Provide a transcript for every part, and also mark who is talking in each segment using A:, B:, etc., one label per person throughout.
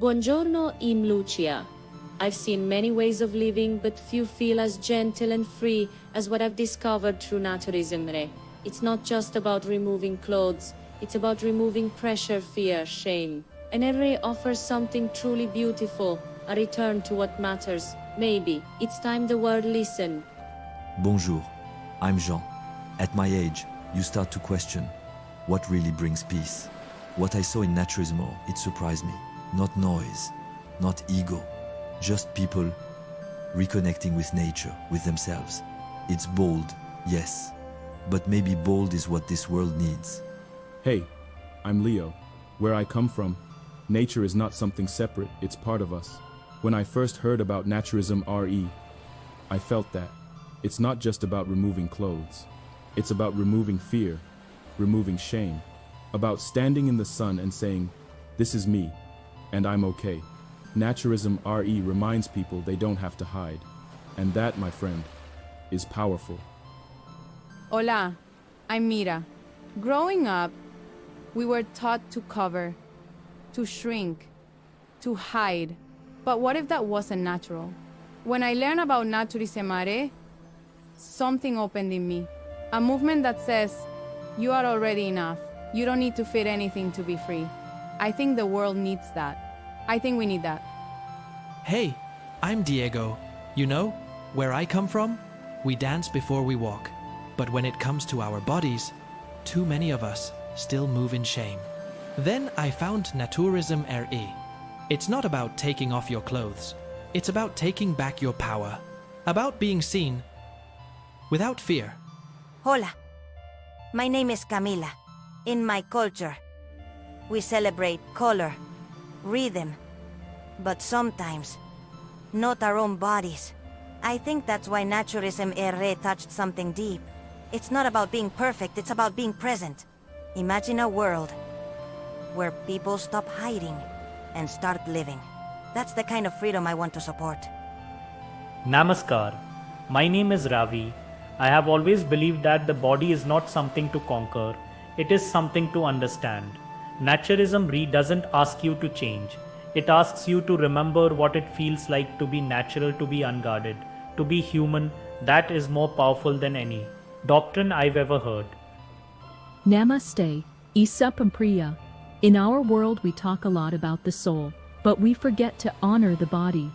A: Buongiorno, I'm Lucia. I've seen many ways of living, but few feel as gentle and free as what I've discovered through NaturismRE. It's not just about removing clothes, it's about removing pressure, fear, shame. And RE offers something truly beautiful, a return to what matters. Maybe it's time the world listened.
B: Bonjour, I'm Jean. At my age, you start to question what really brings peace. What I saw in NaturismRE, it surprised me. Not noise, not ego, just people reconnecting with nature, with themselves. It's bold, yes, but maybe bold is what this world needs.
C: Hey, I'm Leo. Where I come from, nature is not something separate, it's part of us. When I first heard about NaturismRE, I felt that it's not just about removing clothes. It's about removing fear, removing shame, about standing in the sun and saying, this is me, and I'm okay. NaturismRE reminds people they don't have to hide. And that, my friend, is powerful.
D: Hola, I'm Mira. Growing up, we were taught to cover, to shrink, to hide. But what if that wasn't natural? When I learned about NaturismRE, something opened in me. A movement that says, you are already enough. You don't need to fit anything to be free. I think the world needs that. I think we need that.
E: Hey, I'm Diego. You know, where I come from, we dance before we walk. But when it comes to our bodies, too many of us still move in shame. Then I found NaturismRE. It's not about taking off your clothes. It's about taking back your power. About being seen without fear.
F: Hola, my name is Camilla. In my culture, we celebrate color, rhythm, but sometimes not our own bodies. I think that's why NaturismRE touched something deep. It's not about being perfect, it's about being present. Imagine a world where people stop hiding and start living. That's the kind of freedom I want to support.
G: Namaskar. My name is Ravi. I have always believed that the body is not something to conquer, it is something to understand. NaturismRE doesn't ask you to change. It asks you to remember what it feels like to be natural, to be unguarded, to be human. That is more powerful than any doctrine I've ever heard.
H: Namaste, Isa Priya. In our world we talk a lot about the soul, but we forget to honor the body.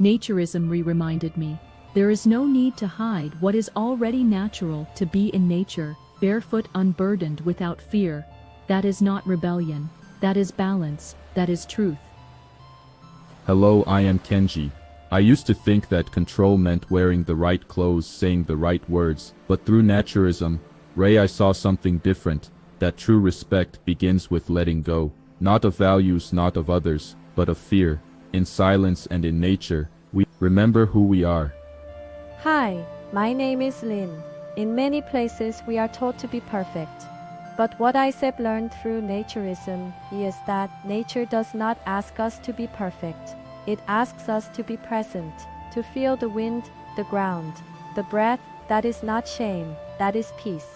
H: NaturismRE reminded me, there is no need to hide what is already natural, to be in nature, barefoot, unburdened, without fear. That is not rebellion, that is balance, that is truth.
C: Hello, I am Kenji. I used to think that control meant wearing the right clothes, saying the right words, but through NaturismRE I saw something different, that true respect begins with letting go, not of values, not of others, but of fear. In silence and in nature, we remember who we are.
I: Hi, my name is Lin. In many places we are taught to be perfect. But what I have learned through Naturism is that nature does not ask us to be perfect. It asks us to be present, to feel the wind, the ground, the breath. That is not shame, that is peace.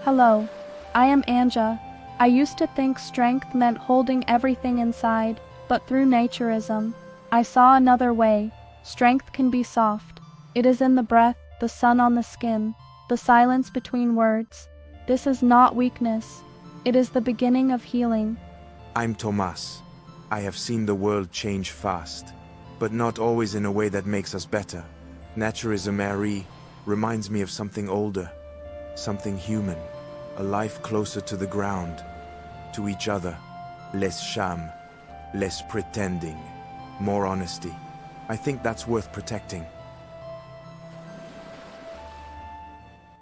J: Hello, I am Anja. I used to think strength meant holding everything inside, but through Naturism, I saw another way. Strength can be soft. It is in the breath, the sun on the skin, the silence between words. This is not weakness. It is the beginning of healing.
K: I'm Tomas. I have seen the world change fast, but not always in a way that makes us better. NaturismRE reminds me of something older, something human, a life closer to the ground, to each other. Less sham, less pretending, more honesty. I think that's worth protecting.